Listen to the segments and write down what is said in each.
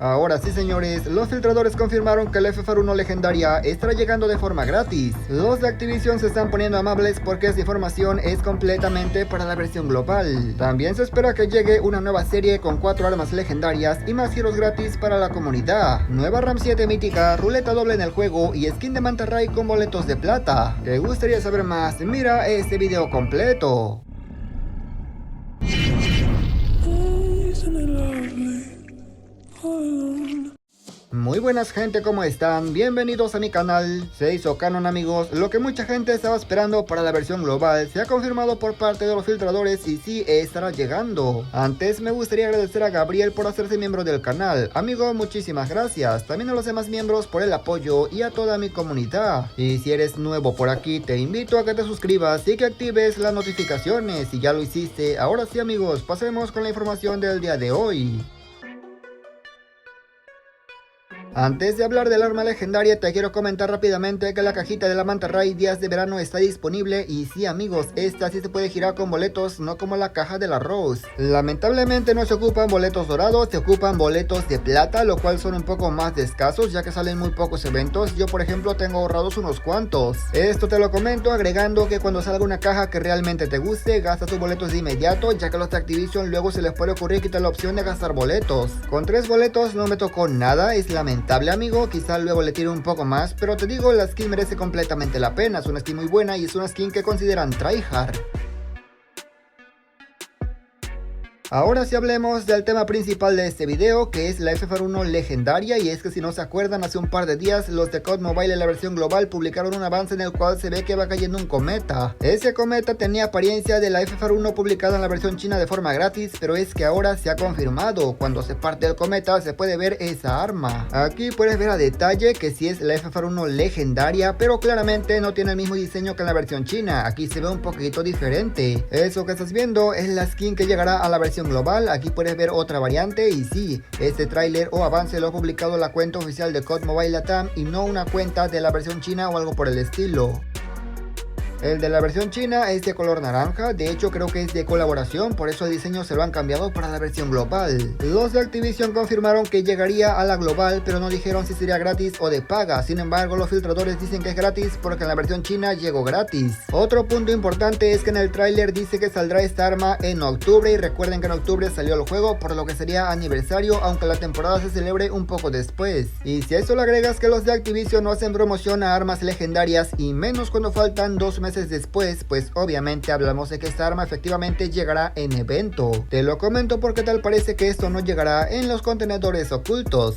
Ahora sí, señores, los filtradores confirmaron que la FFAR1 legendaria estará llegando de forma gratis. Los de Activision se están poniendo amables porque esta información es completamente para la versión global. También se espera que llegue una nueva serie con 4 armas legendarias y más giros gratis para la comunidad. Nueva RAM 7 mítica, ruleta doble en el juego y skin de Manta Ray con boletos de plata. ¿Te gustaría saber más? Mira este video completo. Muy buenas gente, ¿cómo están? Bienvenidos a mi canal. Se hizo canon, amigos. Lo que mucha gente estaba esperando para la versión global se ha confirmado por parte de los filtradores y sí estará llegando. Antes me gustaría agradecer a Gabriel por hacerse miembro del canal. Amigo, muchísimas gracias. También a los demás miembros por el apoyo y a toda mi comunidad. Y si eres nuevo por aquí, te invito a que te suscribas y que actives las notificaciones. Si ya lo hiciste, ahora sí, amigos, pasemos con la información del día de hoy. Antes de hablar del arma legendaria, te quiero comentar rápidamente que la cajita de la Manta Ray Días de Verano está disponible y sí, amigos, esta sí se puede girar con boletos, no como la caja de la Rose. Lamentablemente no se ocupan boletos dorados, se ocupan boletos de plata, lo cual son un poco más de escasos ya que salen muy pocos eventos. Yo por ejemplo tengo ahorrados unos cuantos. Esto te lo comento agregando que cuando salga una caja que realmente te guste, gasta tus boletos de inmediato, ya que los de Activision luego se les puede ocurrir quitar la opción de gastar boletos. Con 3 boletos no me tocó nada, es lamentable, amigo, quizá luego le tire un poco más, pero te digo, la skin merece completamente la pena, es una skin muy buena y es una skin que consideran tryhard. Ahora sí hablemos del tema principal de este video, que es la FFAR1 legendaria, y es que si no se acuerdan, hace un par de días los de COD Mobile en la versión global publicaron un avance en el cual se ve que va cayendo un cometa. Ese cometa tenía apariencia de la FFAR1 publicada en la versión china de forma gratis, pero es que ahora se ha confirmado. Cuando se parte el cometa se puede ver esa arma. Aquí puedes ver a detalle que sí es la FFAR1 legendaria, pero claramente no tiene el mismo diseño que en la versión china. Aquí se ve un poquito diferente. Eso que estás viendo es la skin que llegará a la versión global. Aquí puedes ver otra variante y sí, este tráiler o avance lo ha publicado la cuenta oficial de COD Mobile Latam y no una cuenta de la versión china o algo por el estilo. El de la versión china es de color naranja, de hecho creo que es de colaboración, por eso el diseño se lo han cambiado para la versión global. Los de Activision confirmaron que llegaría a la global, pero no dijeron si sería gratis o de paga. Sin embargo, los filtradores dicen que es gratis porque en la versión china llegó gratis. Otro punto importante es que en el tráiler dice que saldrá esta arma en octubre, y recuerden que en octubre salió el juego, por lo que sería aniversario, aunque la temporada se celebre un poco después. Y si a eso le agregas que los de Activision no hacen promoción a armas legendarias, y menos cuando faltan 2 meses después, pues obviamente hablamos de que esta arma efectivamente llegará en evento. Te lo comento porque tal parece que esto no llegará en los contenedores ocultos.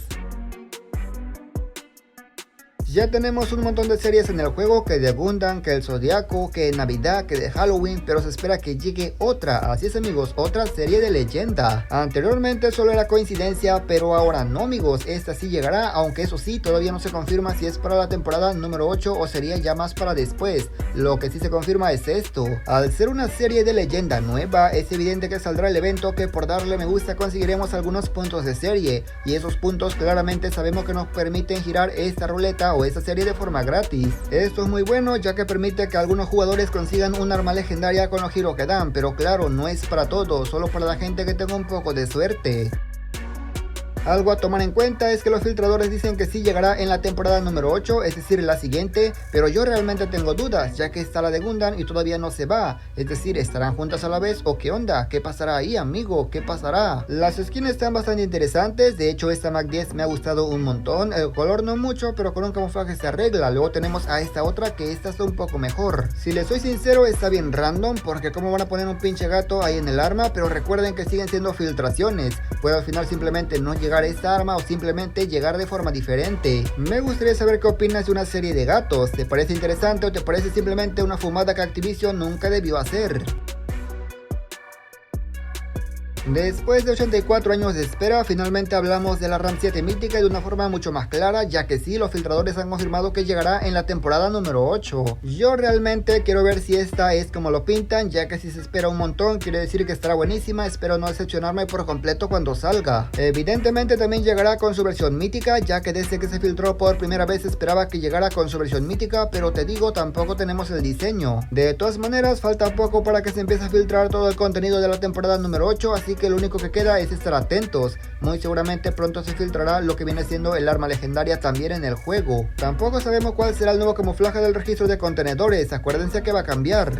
Ya tenemos un montón de series en el juego, que de Gundam, que el Zodiaco, que de Navidad, que de Halloween, pero se espera que llegue otra, así es, amigos, otra serie de leyenda. Anteriormente solo era coincidencia, pero ahora no, amigos, esta sí llegará, aunque eso sí, todavía no se confirma si es para la temporada número 8 o sería ya más para después. Lo que sí se confirma es esto: al ser una serie de leyenda nueva, es evidente que saldrá el evento que por darle me gusta conseguiremos algunos puntos de serie, y esos puntos claramente sabemos que nos permiten girar esta ruleta o esta serie de forma gratis. Esto es muy bueno ya que permite que algunos jugadores consigan un arma legendaria con los giros que dan, pero claro, no es para todos, solo para la gente que tenga un poco de suerte. Algo a tomar en cuenta es que los filtradores dicen que sí llegará en la temporada número 8, es decir, la siguiente, pero yo realmente tengo dudas, ya que está la de Gundam y todavía no se va, es decir, ¿estarán juntas a la vez o qué onda? ¿Qué pasará ahí, amigo? ¿Qué pasará? Las skins están bastante interesantes, de hecho esta Mac 10 me ha gustado un montón, el color no mucho, pero con un camuflaje se arregla. Luego tenemos a esta otra que esta está un poco mejor. Si les soy sincero, está bien random, porque como van a poner un pinche gato ahí en el arma, pero recuerden que siguen siendo filtraciones, puede al final simplemente no llegar esta arma o simplemente llegar de forma diferente. Me gustaría saber qué opinas de una serie de gatos. ¿Te parece interesante o te parece simplemente una fumada que Activision nunca debió hacer? Después de 84 años de espera, finalmente hablamos de la RAM 7 mítica y de una forma mucho más clara, ya que sí, los filtradores han confirmado que llegará en la temporada número 8. Yo realmente quiero ver si esta es como lo pintan, ya que si se espera un montón, quiere decir que estará buenísima. Espero no decepcionarme por completo cuando salga. Evidentemente también llegará con su versión mítica, ya que desde que se filtró por primera vez esperaba que llegara con su versión mítica, pero te digo, tampoco tenemos el diseño. De todas maneras, falta poco para que se empiece a filtrar todo el contenido de la temporada número 8, así así que lo único que queda es estar atentos. Muy seguramente pronto se filtrará lo que viene siendo el arma legendaria también en el juego. Tampoco sabemos cuál será el nuevo camuflaje del registro de contenedores, acuérdense que va a cambiar.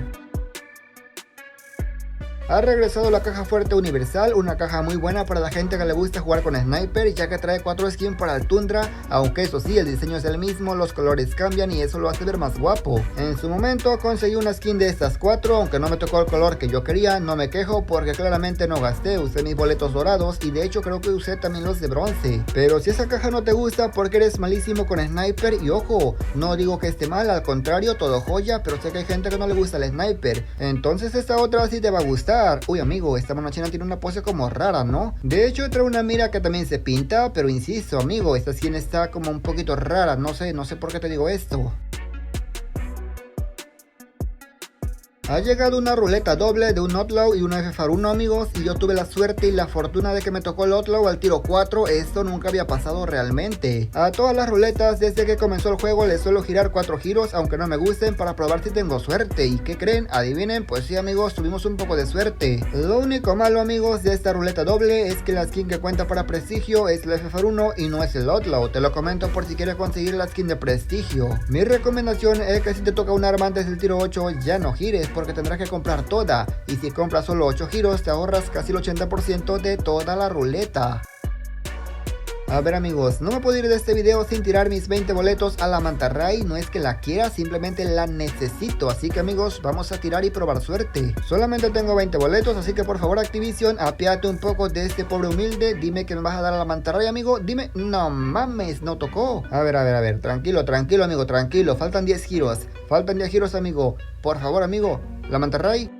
Ha regresado la caja fuerte universal, una caja muy buena para la gente que le gusta jugar con sniper, ya que trae 4 skins para el Tundra, aunque eso sí, el diseño es el mismo, los colores cambian y eso lo hace ver más guapo. En su momento conseguí una skin de estas 4, aunque no me tocó el color que yo quería, no me quejo porque claramente no gasté, usé mis boletos dorados y de hecho creo que usé también los de bronce. Pero si esa caja no te gusta porque eres malísimo con sniper, y ojo, no digo que esté mal, al contrario, todo joya, pero sé que hay gente que no le gusta el sniper, entonces esta otra sí te va a gustar. Uy amigo, esta mano china tiene una pose como rara, ¿no? De hecho trae una mira que también se pinta, pero insisto amigo, esta skin está como un poquito rara, no sé por qué te digo esto. Ha llegado una ruleta doble de un Outlaw y una FFAR1 amigos, y yo tuve la suerte y la fortuna de que me tocó el Outlaw al tiro 4, esto nunca había pasado realmente. A todas las ruletas desde que comenzó el juego les suelo girar 4 giros aunque no me gusten para probar si tengo suerte, y ¿qué creen? Adivinen, pues sí amigos, tuvimos un poco de suerte. Lo único malo amigos de esta ruleta doble es que la skin que cuenta para prestigio es la FFAR1 y no es el Outlaw, te lo comento por si quieres conseguir la skin de prestigio. Mi recomendación es que si te toca un arma antes del tiro 8 ya no gires, porque tendrás que comprar toda, y si compras solo 8 giros te ahorras casi el 80% de toda la ruleta. A ver amigos, no me puedo ir de este video sin tirar mis 20 boletos a la mantarraya, no es que la quiera, simplemente la necesito, así que amigos, vamos a tirar y probar suerte. Solamente tengo 20 boletos, así que por favor Activision, apiádate un poco de este pobre humilde, dime que me vas a dar a la mantarraya amigo, dime, no mames, no tocó. A ver, tranquilo amigo, tranquilo, faltan 10 giros amigo, por favor amigo, la mantarraya.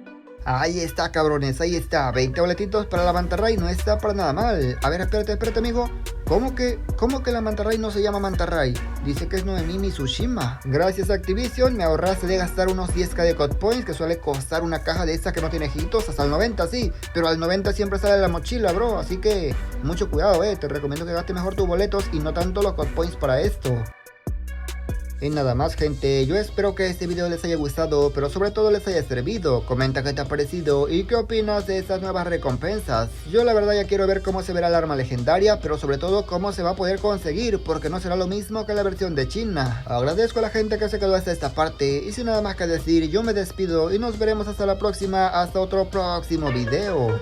Ahí está cabrones, ahí está, 20 boletitos para la mantarraya, no está para nada mal. A ver, espérate amigo, ¿cómo que la mantarraya no se llama mantarraya? Dice que es Noemi Mitsushima. Gracias Activision, me ahorraste de gastar unos 10k de COD Points, que suele costar una caja de esta que no tiene hitos, hasta el 90 sí, pero al 90 siempre sale la mochila bro, así que mucho cuidado te recomiendo que gastes mejor tus boletos y no tanto los COD Points para esto. Y nada más gente, yo espero que este video les haya gustado, pero sobre todo les haya servido. Comenta qué te ha parecido y qué opinas de estas nuevas recompensas. Yo la verdad ya quiero ver cómo se verá el arma legendaria, pero sobre todo cómo se va a poder conseguir, porque no será lo mismo que la versión de China. Agradezco a la gente que se quedó hasta esta parte, y sin nada más que decir, yo me despido y nos veremos hasta la próxima, hasta otro próximo video.